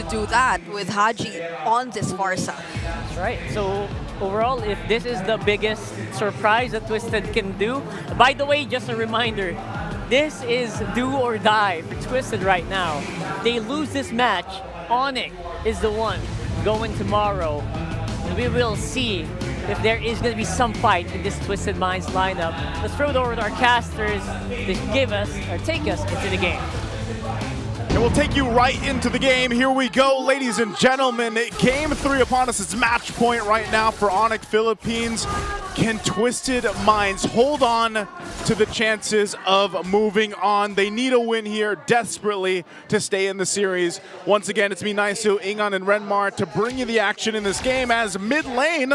to do that with Haji on this Farsa. That's right. So overall, if this is the biggest surprise that Twesd can do, by the way, just a reminder, this is do or die for Twesd right now. They lose this match, Onic is the one going tomorrow. And we will see if there is going to be some fight in this Twesd Minds lineup. Let's throw it over to our casters to give us, or take us into the game. And we'll take you right into the game. Here we go, ladies and gentlemen. Game 3 upon us. It's match point right now for Onic Philippines. Can Twesd Minds hold on to the chances of moving on? They need a win here desperately to stay in the series. Once again, it's me, Naisu, Ingan, and Renmar to bring you the action in this game as mid lane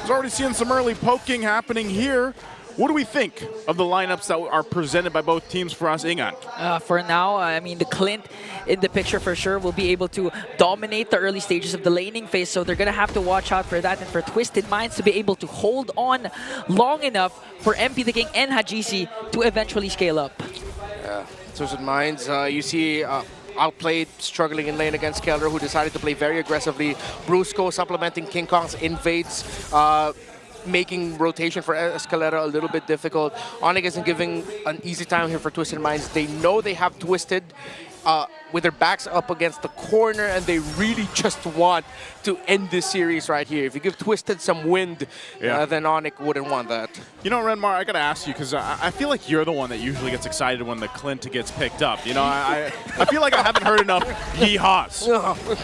is already seeing some early poking happening here. What do we think of the lineups that are presented by both teams for us, Ingan? For now, I mean, the Clint in the picture for sure will be able to dominate the early stages of the laning phase, so they're going to have to watch out for that and for Twesd Minds to be able to hold on long enough for MP the King and Hajisi to eventually scale up. Yeah, Twesd Minds, you see outplayed, struggling in lane against Keller, who decided to play very aggressively. Brusco supplementing King Kong's invades, making rotation for Escalera a little bit difficult. Onic isn't giving an easy time here for Twesd Minds. They know they have Twesd with their backs up against the corner, and they really just want to end this series right here. If you give Twesd some wind, then Onic wouldn't want that. You know, Renmar, I gotta ask you, because I feel like you're the one that usually gets excited when the Clint gets picked up. You know, I feel like I haven't heard enough yeehaws.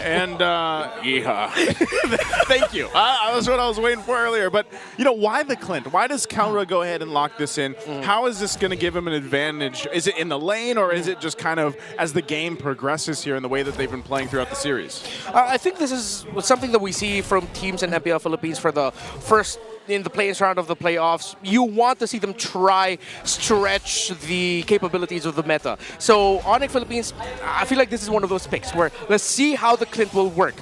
And yeehaw. Thank you. That's what I was waiting for earlier. But, you know, why the Clint? Why does Kalra go ahead and lock this in? How is this going to give him an advantage? Is it in the lane, or is it just kind of as the game progresses here in the way that they've been playing throughout the series? I think this is something that we see from teams in MPL Philippines for the first in the play-in round of the playoffs. You want to see them try stretch the capabilities of the meta. So Onic Philippines, I feel like this is one of those picks where let's see how the Clint will work.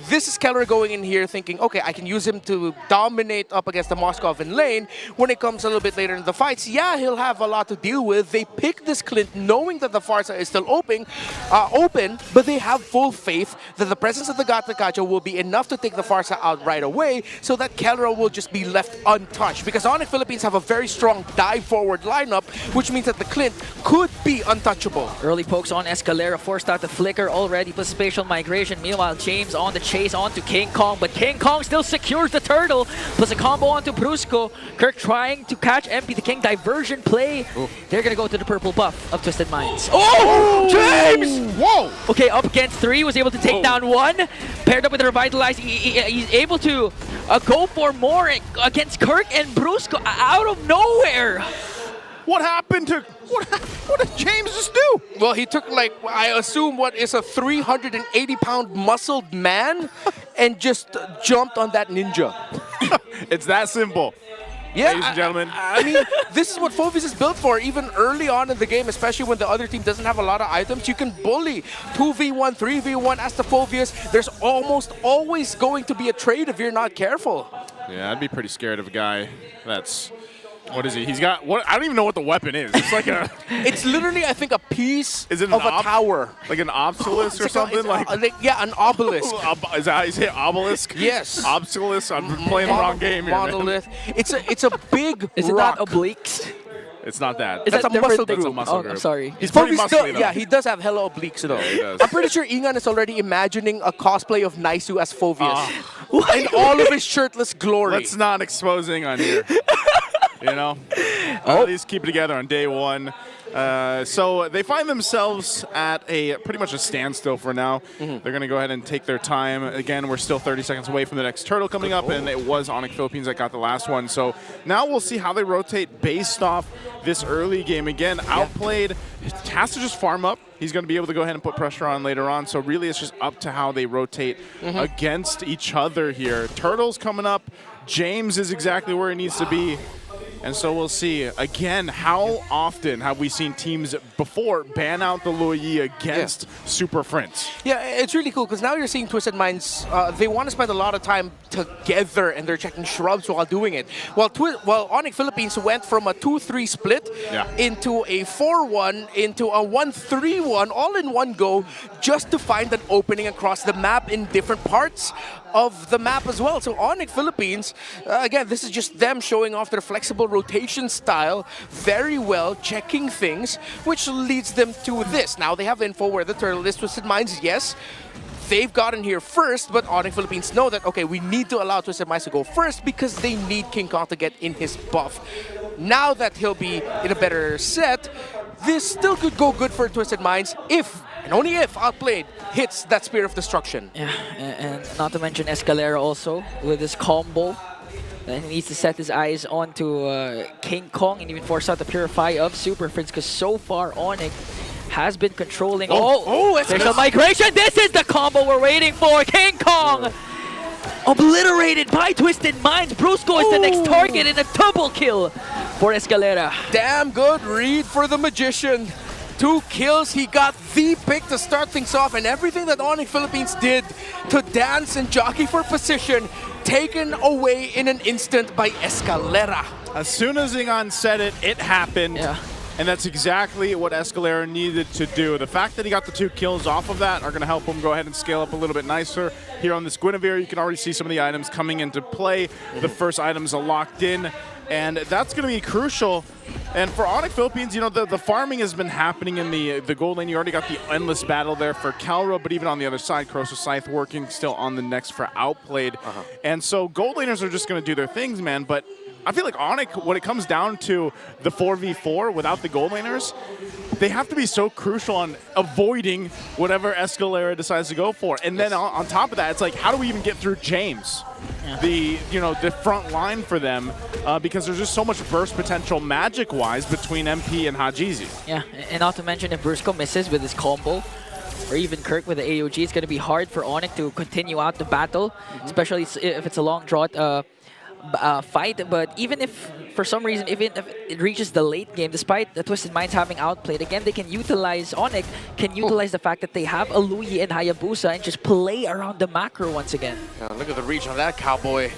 This is Keller going in here thinking, okay, I can use him to dominate up against the Moskov in lane. When it comes a little bit later in the fights, yeah, he'll have a lot to deal with. They pick this Clint knowing that the Farsa is still open, but they have full faith that the presence of the Gata Kacha will be enough to take the Farsa out right away, so that Keller will just be left untouched. Because Onic Philippines have a very strong dive forward lineup, which means that the Clint could be untouchable. Early pokes on Escalera, forced out the flicker already, plus spatial migration. Meanwhile, James on the chase onto King Kong, but King Kong still secures the turtle, plus a combo onto Brusco. Kirk trying to catch MP the King, diversion play. Ooh. They're gonna go to the purple buff of Twesd Minds. Oh, James! Whoa! Okay, up against 3, was able to take down 1. Paired up with the Revitalize, he's able to go for more against Kirk and Brusco out of nowhere. What happened to... What did James just do? Well, he took, like, I assume what is a 380-pound muscled man and just jumped on that ninja. It's that simple. Yeah, ladies and gentlemen. I mean, this is what Phobius is built for. Even early on in the game, especially when the other team doesn't have a lot of items, you can bully 2v1, 3v1 as the Phobius. There's almost always going to be a trade if you're not careful. Yeah, I'd be pretty scared of a guy that's... What is he? He's got what? I don't even know what the weapon is. It's like a. It's literally, I think, a piece is it of a tower, like an obelisk or something. Yeah, an obelisk. Is that how you say obelisk? Yes. Obelisk. I'm playing the wrong game here. Monolith. Man. It's a big. Is it rock. not obliques? It's not that. That's a muscle group. That's a muscle group. I'm sorry. He's pretty muscly, though. Yeah, he does have hella obliques though. Yeah, he does. I'm pretty sure Ingan is already imagining a cosplay of Naisu as Phobius in all of his shirtless glory. Let's not expose Ingan here. You know, at least keep it together on day 1. So they find themselves at pretty much a standstill for now. They're going to go ahead and take their time. Again, we're still 30 seconds away from the next turtle coming up, and it was Onic Philippines that got the last one. So now we'll see how they rotate based off this early game. Again, outplayed, has to just farm up. He's going to be able to go ahead and put pressure on later on. So really it's just up to how they rotate against each other here. Turtles coming up. James is exactly where he needs to be. And so we'll see. Again, how often have we seen teams before ban out the Luyi against Super Prince? Yeah, it's really cool because now you're seeing Twesd Minds, they want to spend a lot of time together and they're checking shrubs while doing it. While Onic Philippines went from a 2-3 split into a 4-1, into a 1-3-1, all in one go, just to find an opening across the map in different parts of the map as well. So Onic Philippines, again, this is just them showing off their flexible rotation style very well, checking things, which leads them to this. Now they have info where the turtle is. Twesd Minds, yes, they've gotten here first, but Onic Philippines know that, okay, we need to allow Twesd Minds to go first because they need King Kong to get in his buff. Now that he'll be in a better set, this still could go good for Twesd Minds if, and only if, Outplayed hits that Spear of Destruction. Yeah, and not to mention Escalera also with his combo. Then he needs to set his eyes onto King Kong and even force out the Purify of Super Prince because so far Onic has been controlling. Spatial Migration! This is the combo we're waiting for! King Kong! Obliterated by Twesd Minds. Brusco is the next target and a double kill for Escalera. Damn good read for the Magician. 2 kills, he got the pick to start things off, and everything that Onic Philippines did to dance and jockey for position, taken away in an instant by Escalera. As soon as Ingon said it, it happened. Yeah. And that's exactly what Escalera needed to do. The fact that he got the 2 kills off of that are going to help him go ahead and scale up a little bit nicer. Here on this Guinevere, you can already see some of the items coming into play. The first items are locked in, and that's going to be crucial. And for Onic Philippines, you know, the farming has been happening in the gold lane. You already got the endless battle there for Calra, but even on the other side, Corrosive Scythe working still on the next for Outplayed. And so gold laners are just going to do their things, man, but I feel like Onic, when it comes down to the 4v4 without the gold laners, they have to be so crucial on avoiding whatever Escalera decides to go for. And then on top of that, it's like, how do we even get through James? The front line for them, because there's just so much burst potential magic-wise between MP and Hajizi. Yeah, and not to mention if Brusco misses with his combo, or even Kirk with the AOG, it's going to be hard for Onic to continue out the battle, especially if it's a long draw fight. But even if, for some reason, even if it reaches the late game, despite the Twesd Minds having Outplayed, again, they can utilize, Onic can utilize the fact that they have a Luyi and Hayabusa and just play around the macro once again. Look at the reach on that cowboy.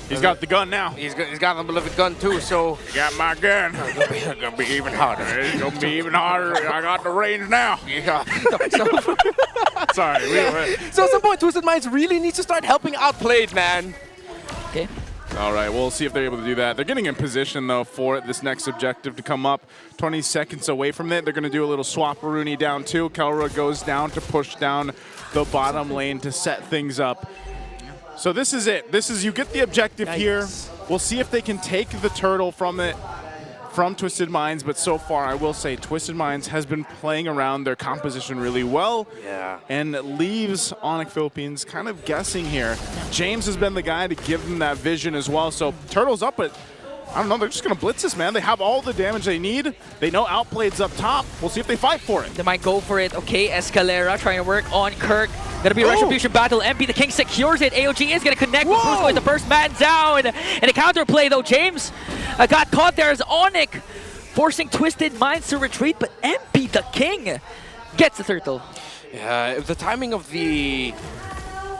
He's got the gun now. He's got the beloved gun too, so... You got my gun. It's gonna be even harder. It's gonna be even harder. I got the range now. Yeah. Sorry. So at some point, Twesd Minds really needs to start helping Outplayed, man. Okay. All right, we'll see if they're able to do that. They're getting in position, though, for this next objective to come up. 20 seconds away from it. They're going to do a little swap-a-rooney down, too. Kelra goes down to push down the bottom lane to set things up. So this is it. This is, you get the objective here. We'll see if they can take the turtle from Twesd Minds, but so far, I will say, Twesd Minds has been playing around their composition really well, and leaves Onic Philippines kind of guessing here. James has been the guy to give them that vision as well, so turtle's up, but I don't know, they're just going to blitz this, man. They have all the damage they need. They know Outplayed's up top. We'll see if they fight for it. They might go for it. Okay, Escalera trying to work on Kirk. Gonna be a Retribution battle. MP the King secures it. AOG is gonna connect with Brusco with the first man down. And a counterplay though. James got caught there as Onic forcing Twesd Minds to retreat, but MP the King gets the turtle. Yeah, if the timing of the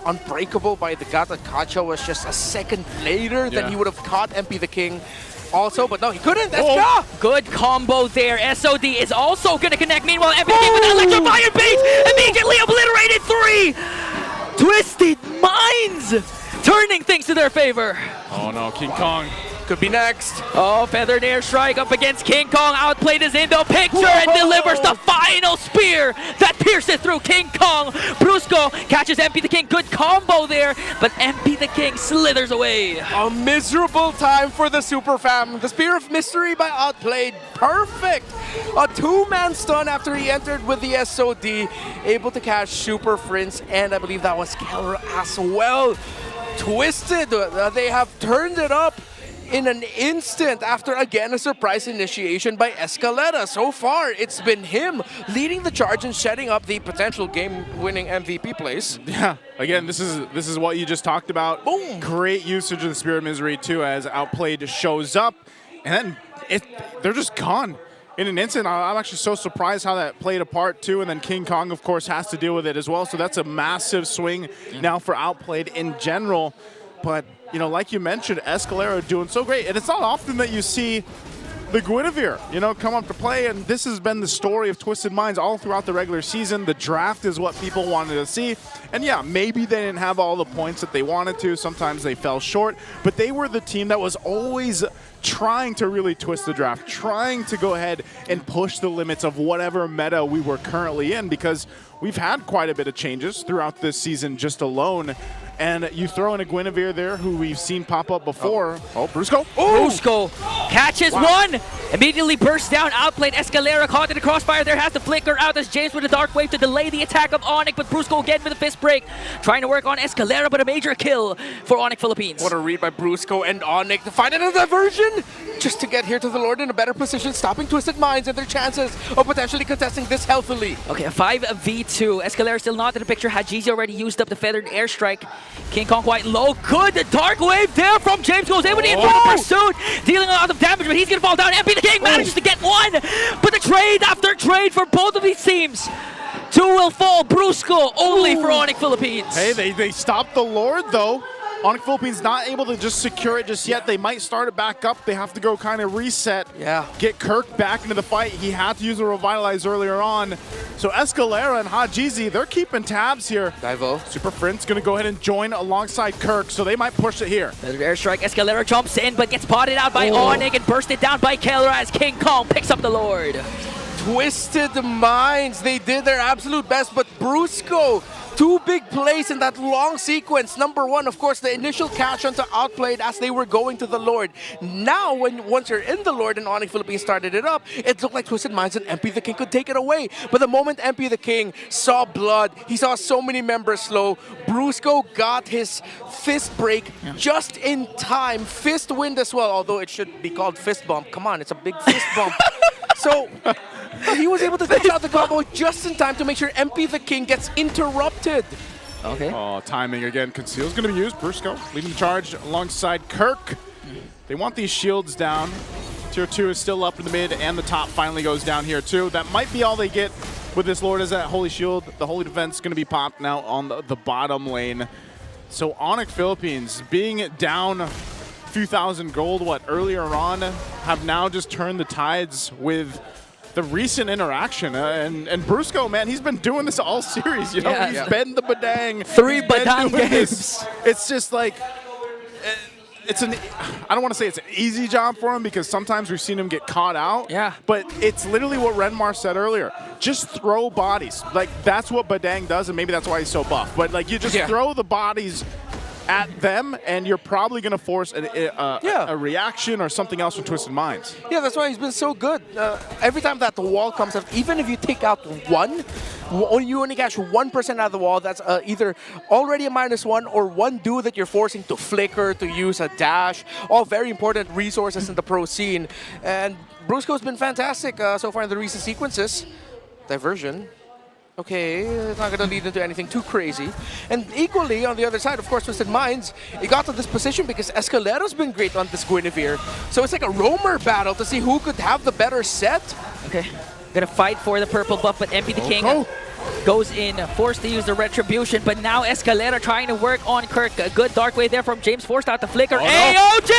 Unbreakable by the Gata Kacha was just a second later, then he would have caught MP the King also, but no, he couldn't. Good combo there. SOD is also going to connect. Meanwhile, MP the King with Electrifying Bait immediately obliterated 3. Twesd Minds turning things to their favor. Oh no, King Kong. Could be next. Oh, Feathered Airstrike up against King Kong. Outplayed is in the picture and delivers the final spear that pierces through King Kong. Brusco catches MP the King. Good combo there, but MP the King slithers away. A miserable time for the Super Fam. The Spear of Mystery by Outplayed. Perfect. A 2-man stun after he entered with the SOD. Able to catch Super Prince, and I believe that was Kelra as well. Twesd, they have turned it up in an instant after, again, a surprise initiation by Escalera. So far, it's been him leading the charge and setting up the potential game-winning MVP place. Yeah, again, this is what you just talked about. Boom! Great usage of the Spirit of Misery, too, as Outplayed shows up. and then they're just gone in an instant. I'm actually so surprised how that played a part too, and then King Kong, of course, has to deal with it as well. So that's a massive swing now for Outplayed in general. But, you know, like you mentioned, Escalera doing so great, and it's not often that you see the Guinevere, you know, come up to play, and this has been the story of Twesd Minds all throughout the regular season. The draft is what people wanted to see, and yeah, maybe they didn't have all the points that they wanted to. Sometimes they fell short, but they were the team that was always trying to really twist the draft, trying to go ahead and push the limits of whatever meta we were currently in, because we've had quite a bit of changes throughout this season just alone. And you throw in a Guinevere there, who we've seen pop up before. Oh, Brusco. Brusco catches one, immediately bursts down, outplayed. Escalera caught in the crossfire there, has to flicker out as James with a dark wave to delay the attack of Onic, but Brusco again with a fist break, trying to work on Escalera, but a major kill for Onic Philippines. What a read by Brusco and Onic to find another diversion just to get here to the Lord in a better position, stopping Twesd Minds and their chances of potentially contesting this healthily. Okay, a 5v2. Escalera still not in the picture. Hajizi already used up the feathered airstrike. King Kong quite low. Good. The dark wave there from James goes in with the infinite pursuit, dealing a lot of damage, but he's going to fall down. MP the King manages to get one, but the trade after trade for both of these teams. Two will fall. Brusco only for Onic Philippines. Hey, they stopped the Lord, though. Onic Philippines not able to just secure it just yet. They might start it back up. They have to go kind of reset. Yeah. Get Kirk back into the fight. He had to use a Revitalize earlier on. So Escalera and Hajizi, they're keeping tabs here. Divo. Super Friend's going to go ahead and join alongside Kirk, so they might push it here. Feathered airstrike. Escalera jumps in, but gets potted out by Onic and bursted down by Keller as King Kong picks up the Lord. Twesd Minds, they did their absolute best, but Brusco, two big plays in that long sequence. Number one, of course, the initial catch onto Outplayed as they were going to the Lord. Now, once you're in the Lord and Onic Philippines started it up, it looked like Twesd Minds and MP the King could take it away. But the moment MP the King saw blood, he saw so many members slow, Brusco got his fist break just in time. Fist wind as well, although it should be called fist bump. Come on, it's a big fist bump. So he was able to finish out the combo just in time to make sure MP the King gets interrupted. Okay. Oh, timing again. Conceal's going to be used. Brusco leading the charge alongside Kirk. They want these shields down. Tier 2 is still up in the mid, and the top finally goes down here too. That might be all they get with this Lord, is that Holy Shield. The Holy Defense is going to be popped now on the bottom lane. So Onic Philippines, being down a few thousand gold, earlier on, have now just turned the tides with the recent interaction. And Brusco, man, he's been doing this all series. You know, he's been the Badang. 3 Badang games. It's just like, I don't want to say it's an easy job for him, because sometimes we've seen him get caught out. Yeah. But it's literally what Renmar said earlier. Just throw bodies. Like, that's what Badang does, and maybe that's why he's so buff. But, like, you just throw the bodies at them, and you're probably going to force a reaction or something else from Twesd Minds. Yeah, that's why he's been so good. Every time that the wall comes up, even if you take out one, you only catch 1% out of the wall. That's either already a -1 or one dude that you're forcing to flicker, to use a dash. All very important resources in the pro scene. And Brusco's been fantastic so far in the recent sequences. Diversion. Okay, it's not going to lead into anything too crazy. And equally, on the other side, of course, Twesd Minds, it got to this position because Escalera's been great on this Guinevere. So it's like a roamer battle to see who could have the better set. Okay, gonna fight for the purple buff, but MP the King goes in, forced to use the Retribution, but now Escalera trying to work on Kirk. A good dark wave there from James, forced out the flicker. AOG!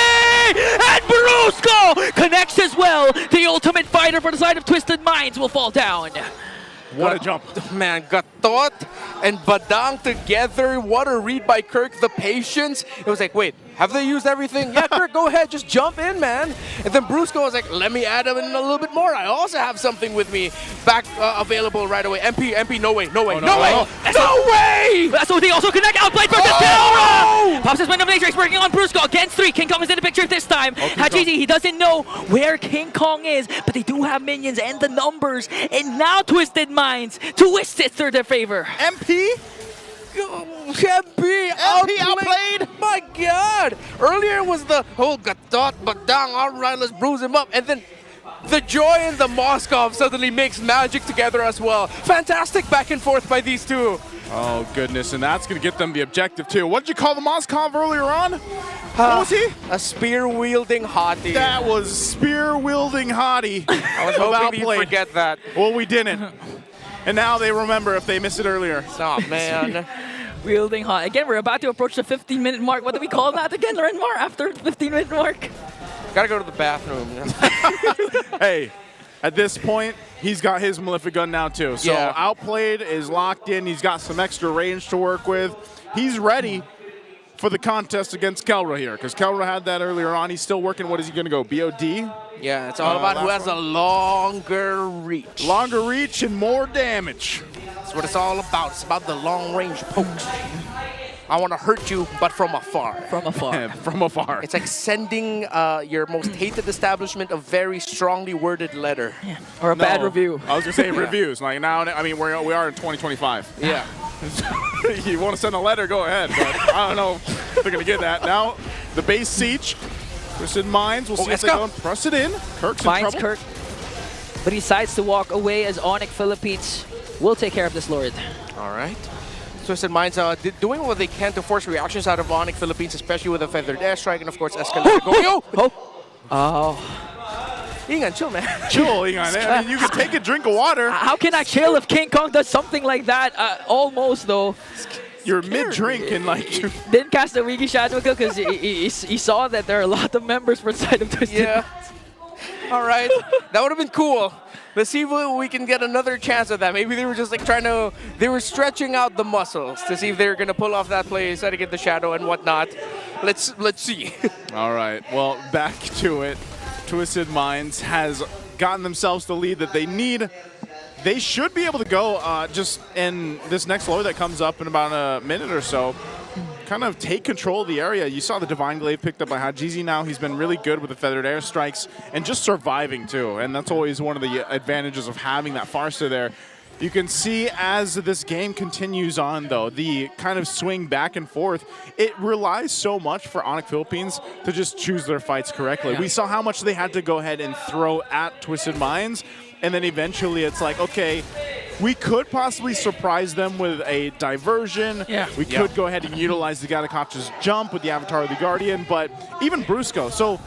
And Brusco connects as well. The ultimate fighter for the side of Twesd Minds will fall down. What a jump. Man, Gatot and Badang together. What a read by Kirk, the patience. It was like, wait, have they used everything? Yeah, Kirk, go ahead, just jump in, man. And then Brusco was like, let me add him in a little bit more. I also have something with me back available right away. MP, no way, no way, no way, no way! So they also connect, outplayed versus Terra! Pops his Venom Matrix working on Brusco against 3. King Kong is in the picture this time. Hajizi, he doesn't know where King Kong is, but they do have minions and the numbers. And now Twesd Minds twist it to their favor. MP? MP outplayed. My God! Earlier was the whole Gatot, Badang, all right, let's bruise him up, and then the Joy and the Moskov suddenly makes magic together as well. Fantastic back and forth by these two. Oh, goodness, and that's going to get them the objective, too. What did you call the Moskov earlier on? What was he? A spear-wielding hottie. That was spear-wielding hottie. I was hoping you'd forget that. Well, we didn't. And now they remember if they missed it earlier. Oh, man. Wielding hot. Again, we're about to approach the 15-minute mark. What do we call that again, Renmar, after the 15-minute mark? Gotta go to the bathroom. Hey, at this point, he's got his Malefic gun now, too. So Yeah. Outplayed is locked in. He's got some extra range to work with. He's ready for the contest against Kelra here, because Kelra had that earlier on. He's still working. What is he going to go? BOD? Yeah, it's all about who has a longer reach. Longer reach and more damage. That's what it's all about. It's about the long-range pokes. I want to hurt you, but from afar. From afar. From afar. It's like sending your most hated establishment a very strongly worded letter. Yeah. Or a bad review. I was going to say reviews. Like now, I mean, we are in 2025. Yeah. You want to send a letter, go ahead. But I don't know if they're going to get that. Now, the base siege. Twesd Minds. We'll see if they don't press it in. Kirk's in Finds trouble. Kirk. But he decides to walk away as Onic Philippines will take care of this Lord. All right. Twesd Minds doing what they can to force reactions out of Onic Philippines, especially with a feathered airstrike and, of course, escalator going. Oh. Ingan, chill, man. Chill, Ingan. I mean, you can take a drink of water. How can I chill if King Kong does something like that? Almost, though. You're mid-drink and, like... Didn't cast the Wiki Shadow because he saw that there are a lot of members for side of Twesd. Yeah. All right. That would have been cool. Let's see if we can get another chance at that. Maybe they were just like they were stretching out the muscles to see if they were going to pull off that play, try to get the shadow and whatnot. Let's see. All right. Well, back to it. Twesd Minds has gotten themselves the lead that they need. They should be able to go just in this next low that comes up in about a minute or so. Kind of take control of the area. You saw the Divine Glaive picked up by Hajizi now. He's been really good with the feathered airstrikes and just surviving too. And that's always one of the advantages of having that Farsa there. You can see as this game continues on, though, the kind of swing back and forth, it relies so much for Onic Philippines to just choose their fights correctly. Yeah. We saw how much they had to go ahead and throw at Twesd Minds, and then eventually it's like, okay, we could possibly surprise them with a diversion. Yeah. We could go ahead and utilize the Gatakacha's jump with the Avatar of the Guardian, but even Brusco. So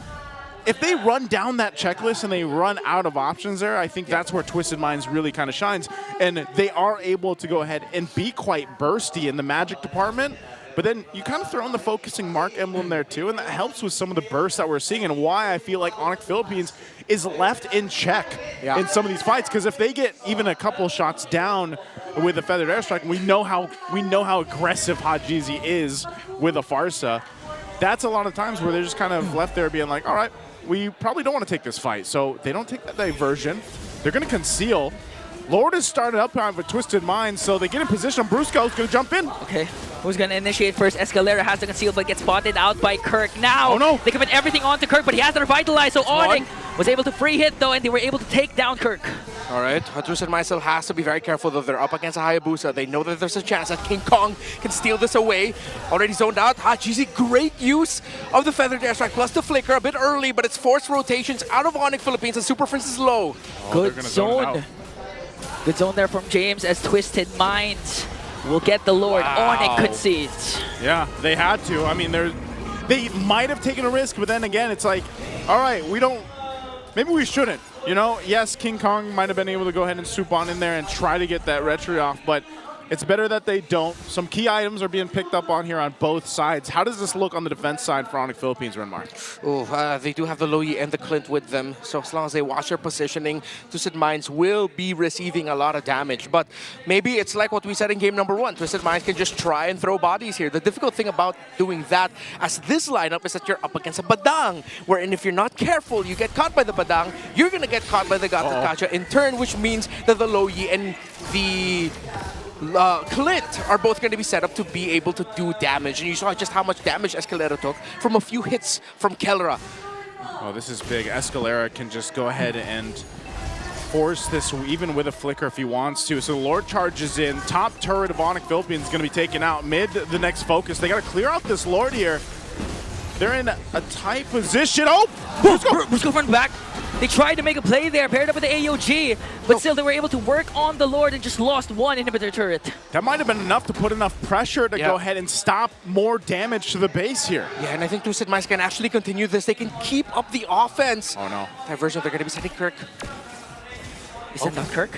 if they run down that checklist and they run out of options there, I think that's where Twesd Minds really kind of shines. And they are able to go ahead and be quite bursty in the magic department. But then you kind of throw in the focusing mark emblem there too, and that helps with some of the bursts that we're seeing and why I feel like Onic Philippines is left in check in some of these fights. Because if they get even a couple shots down with a feathered airstrike, we know how aggressive Hajizi is with a Farsa. That's a lot of times where they're just kind of left there being like, all right, we probably don't want to take this fight. So they don't take that diversion. They're going to conceal. Lord has started up on with Twesd Minds, so they get in position. Brusco's going to jump in. Okay, who's going to initiate first? Escalera has to conceal, but gets spotted out by Kirk. Now, oh no, they commit everything onto Kirk, but he has to revitalize, so Onic was able to free hit, though, and they were able to take down Kirk. All right, Twesd Minds still has to be very careful, though. They're up against a Hayabusa. They know that there's a chance that King Kong can steal this away. Already zoned out. Hajizi, great use of the feathered airstrike, plus the flicker. A bit early, but it's forced rotations out of Onic Philippines, and Super Prince is low. Good zone. Good zone there from James as Twesd Minds will get the Lord. Onic concedes. Yeah, they had to. I mean, they might have taken a risk, but then again, it's like, all right, maybe we shouldn't. You know, yes, King Kong might have been able to go ahead and swoop on in there and try to get that retry off, but it's better that they don't. Some key items are being picked up on here on both sides. How does this look on the defense side for Onic Philippines, Renmar? Oh, they do have the Loyi and the Clint with them, so as long as they watch their positioning, Twesd Minds will be receiving a lot of damage. But maybe it's like what we said in game number 1. Twesd Minds can just try and throw bodies here. The difficult thing about doing that as this lineup is that you're up against a Badang, wherein if you're not careful, you get caught by the Badang, you're going to get caught by the Gatakacha in turn, which means that the Loyi and the Clint are both going to be set up to be able to do damage. And you saw just how much damage Escalera took from a few hits from Kelra. Oh, this is big. Escalera can just go ahead and force this even with a flicker if he wants to. So the Lord charges in. Top turret of Onic Philippines is going to be taken out. Mid, the next focus. They got to clear out this Lord here. They're in a tight position. Oh! Brusco front back. They tried to make a play there, paired up with the AOG, but still they were able to work on the Lord and just lost one inhibitor turret. That might have been enough to put enough pressure to go ahead and stop more damage to the base here. Yeah, and I think Twesd Minds can actually continue this. They can keep up the offense. Oh no. Diversion, they're going to be sending Kirk. Is it not Kirk?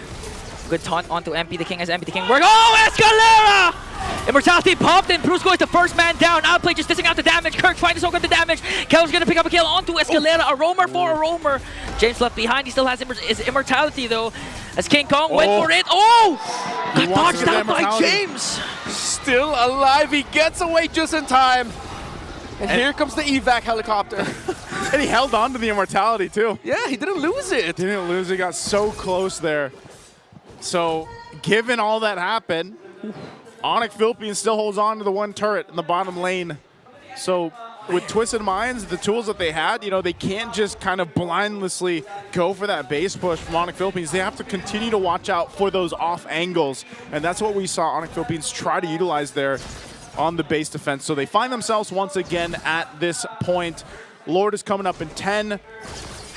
Good taunt onto MP the King as MP the King work. Oh, Escalera! Immortality popped and Brusco is the first man down. Outplay just dissing out the damage. Kirk trying to soak up the damage. Keller's gonna pick up a kill onto Escalera. A roamer for a roamer. James left behind. He still has his immortality though. As King Kong went for it. Oh! Got dodged down by James. Still alive. He gets away just in time. And here comes the evac helicopter. And he held on to the immortality too. Yeah, he didn't lose it. Didn't lose it, got so close there. So, given all that happened, Onic Philippines still holds on to the one turret in the bottom lane. So, with Twesd Minds, the tools that they had, you know, they can't just kind of blindlessly go for that base push from Onic Philippines. They have to continue to watch out for those off angles. And that's what we saw Onic Philippines try to utilize there on the base defense. So they find themselves once again at this point. Lord is coming up in 10.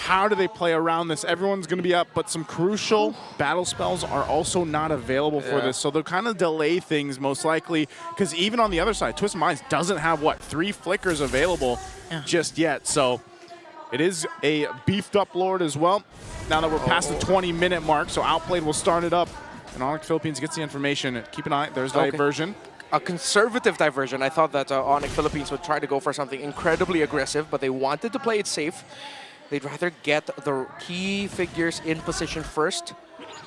How do they play around this? Everyone's going to be up, but some crucial battle spells are also not available for this. So they'll kind of delay things most likely, because even on the other side, Twesd Minds doesn't have, what, 3 flickers available just yet. So it is a beefed up Lord as well. Now that we're past the 20-minute mark, so Outplayed will start it up. And Onic Philippines gets the information. Keep an eye. There's the diversion. A conservative diversion. I thought that Onic Philippines would try to go for something incredibly aggressive, but they wanted to play it safe. They'd rather get the key figures in position first.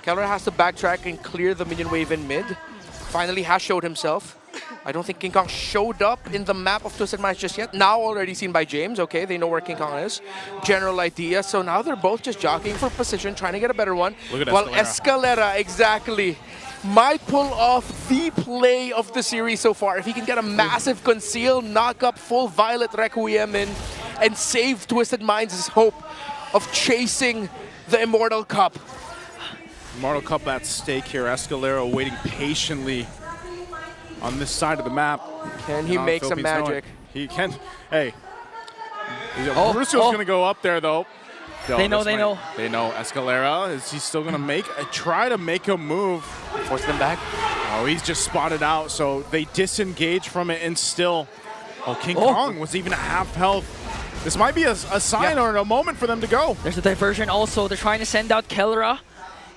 Keller has to backtrack and clear the minion wave in mid. Finally has showed himself. I don't think King Kong showed up in the map of Twesd Minds just yet. Now already seen by James. Okay, they know where King Kong is. General idea. So now they're both just jockeying for position, trying to get a better one. Look at While Escalera. Escalera, exactly, might pull off the play of the series so far. If he can get a massive conceal, knock up full Violet Requiem in, and save Twesd Minds' hope of chasing the Immortal Cup. Immortal Cup at stake here. Escalera waiting patiently on this side of the map. Can he make some magic? He can. Hey. Brusco's going to go up there, though. They know. They know Escalera. Is he still going to try to make a move? Force them back. Oh, he's just spotted out, so they disengage from it and still. Oh, King Kong was even at half health. This might be a sign or a moment for them to go. There's a diversion also. They're trying to send out Kellera.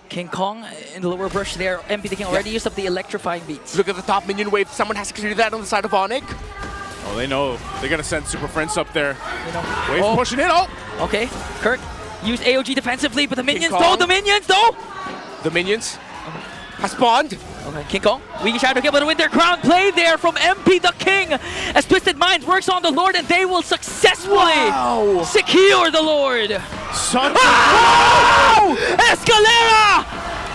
King Kong in the lower brush there. MP the King already used up the electrifying beats. Look at the top minion wave. Someone has to clear that on the side of Onic. Oh, they know. They're going to send Super Friends up there. Wave pushing in. Oh! Okay, Kirk used AOG defensively, but the minions The minions has spawned. Okay, King Kong, we try to get able to win their crown play there from MP the King as Twesd Minds works on the Lord and they will successfully secure the Lord. Escalera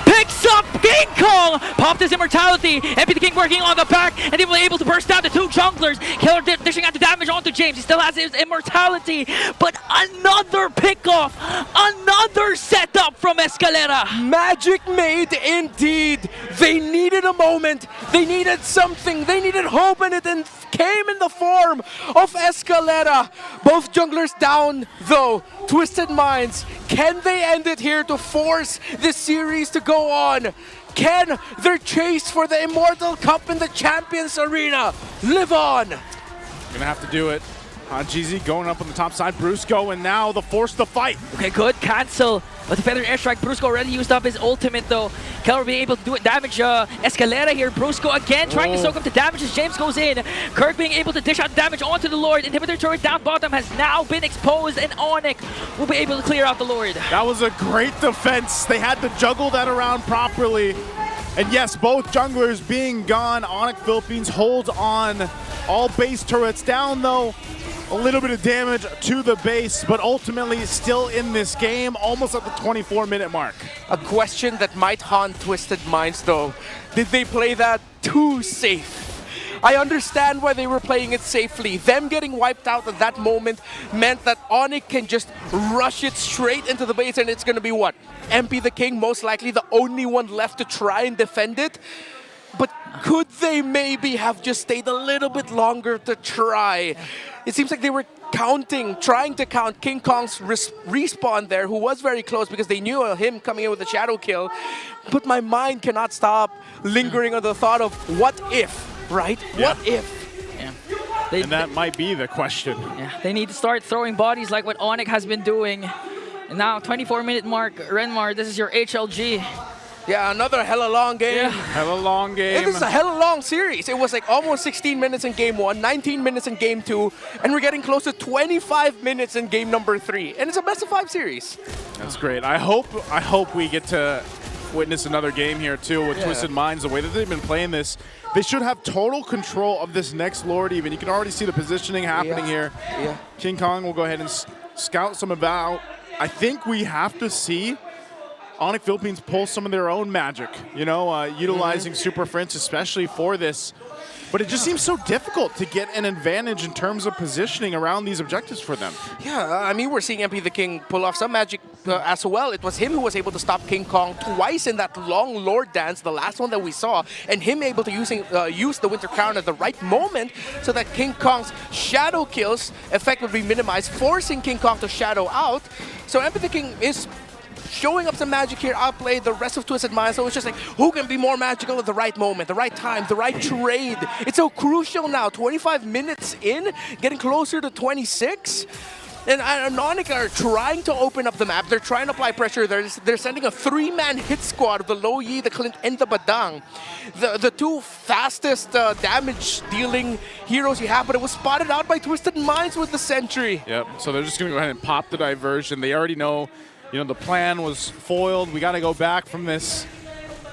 picks up King Kong, popped his immortality. MP the King working on the back and he was able to burst down the 2 junglers. Killer dishing out the damage onto James. He still has his immortality, but another pickoff, another setup from Escalera. Magic made indeed. They needed a moment. They needed something. They needed hope, and it came in the form of Escalera. Both junglers down, though. Twesd Minds, can they end it here to force this series to go on? Can their chase for the Immortal Cup in the Champions Arena live on? Gonna have to do it. GZ going up on the top side. Brusco, and now the force to fight. Okay, good cancel. With the Feather Airstrike, Brusco already used up his ultimate though. Keller being able to do it, damage Escalera here. Brusco again trying to soak up the damage as James goes in. Kirk being able to dish out damage onto the Lord. Inhibitor turret down bottom has now been exposed, and Onic will be able to clear out the Lord. That was a great defense. They had to juggle that around properly. And yes, both junglers being gone, Onic Philippines holds on. All base turrets down though. A little bit of damage to the base, but ultimately still in this game, almost at the 24-minute mark. A question that might haunt Twesd Minds though. Did they play that too safe? I understand why they were playing it safely. Them getting wiped out at that moment meant that Onic can just rush it straight into the base, and it's going to be what? MP the King, most likely the only one left to try and defend it. but could they maybe have just stayed a little bit longer to try? It seems like they were trying to count King Kong's respawn there, who was very close because they knew him coming in with a shadow kill. But my mind cannot stop lingering on the thought of what if, right? Yeah. What if? Yeah. And that might be the question. Yeah, they need to start throwing bodies like what Onic has been doing. And now, 24-minute mark, Renmar, this is your HLG. Yeah, another hella long game. Hella long And game. this is a hella long series. It was like almost 16 minutes in game 1, 19 minutes in game 2, and we're getting close to 25 minutes in game number 3. And it's a best of 5 series. That's great. I hope we get to witness another game here too with Twesd Minds. The way that they've been playing this, they should have total control of this next Lord even. You can already see the positioning happening here. Yeah. King Kong will go ahead and scout some about. I think we have to see Onic Philippines pull some of their own magic, you know, utilizing Super Prince especially for this. But it just seems so difficult to get an advantage in terms of positioning around these objectives for them. Yeah, I mean, we're seeing MP the King pull off some magic as well. It was him who was able to stop King Kong twice in that long Lord dance, the last one that we saw, and him able to use the Winter Crown at the right moment so that King Kong's shadow kills effect would be minimized, forcing King Kong to shadow out. So MP the King is showing up some magic here, outplayed the rest of Twesd Minds, so it's just like, who can be more magical at the right moment, the right time, the right trade? It's so crucial now, 25 minutes in, getting closer to 26. And Onic are trying to open up the map, they're trying to apply pressure, they're sending a 3-man hit squad of the Lo Yi, the Clint, and the Badang. The two fastest damage-dealing heroes you have, but it was spotted out by Twesd Minds with the Sentry. Yep, so they're just going to go ahead and pop the diversion. They already know, you know, the plan was foiled. We got to go back from this.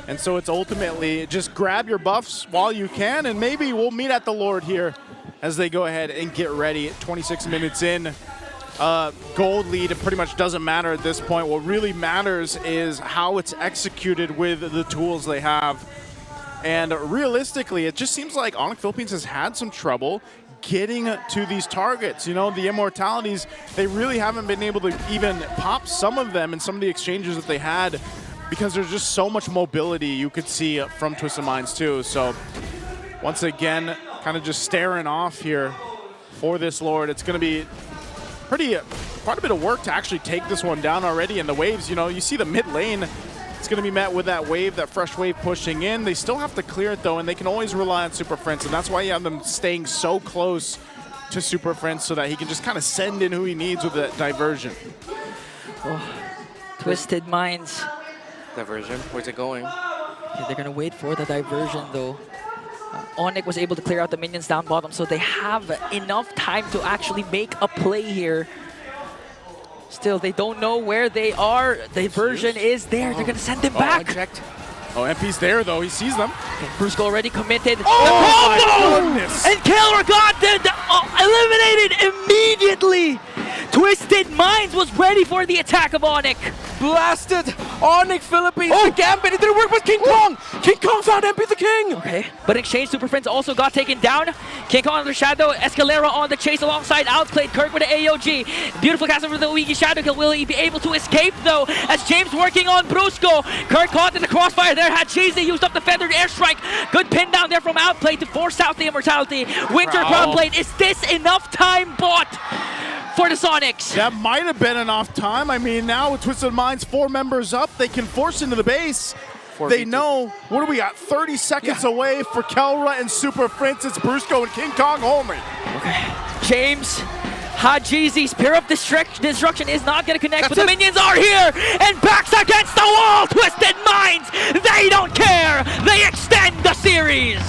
And so it's ultimately just grab your buffs while you can, and maybe we'll meet at the Lord here as they go ahead and get ready. 26 minutes in. Gold lead, it pretty much doesn't matter at this point. What really matters is how it's executed with the tools they have. And realistically, it just seems like Onic Philippines has had some trouble getting to these targets. You know, the immortalities, they really haven't been able to even pop some of them in some of the exchanges that they had because there's just so much mobility you could see from Twesd Minds too. So once again, kind of just staring off here for this Lord. It's going to be quite a bit of work to actually take this one down already. And the waves, you know, you see the mid lane, it's going to be met with that wave, that fresh wave pushing in. They still have to clear it though, and they can always rely on Super Prince, and that's why you have them staying so close to Super Prince so that he can just kind of send in who he needs with that diversion. Oh, Twesd Minds. Diversion, where's it going? Okay, they're gonna wait for the diversion though. Onic was able to clear out the minions down bottom, so they have enough time to actually make a play here. Still, they don't know where they are. Diversion is there. They're gonna send them back. Unchecked. Oh, MP's there though. He sees them. Okay, Brusco already committed. Oh the combo! my goodness! And Keller got eliminated immediately. Twesd Minds was ready for the attack of Onic. Blasted Onic Philippines. The gambit, it didn't work with King Kong. King Kong found MP the King. Okay, but in exchange, Super Prince also got taken down. King Kong under Shadow, Escalera on the chase alongside outplayed Kirk with the AOG. Beautiful cast over the Luigi Shadow kill. Will he be able to escape though? As James working on Brusco. Kirk caught in the crossfire there. Had Cheesy used up the feathered airstrike. Good pin down there from outplay to force out the immortality. Winter Crown Blade. Is this enough time, bot? For the Sonics. That might have been enough time. I mean, now with Twesd Minds, 4 members up, they can force into the base. They know, what do we got, 30 seconds away for Kelra and Super Prince. It's Brusco and King Kong only. Okay. James, Hajizi, Spear of Destruction is not going to connect, but the minions are here, and backs against the wall. Twesd Minds, they don't care. They extend the series.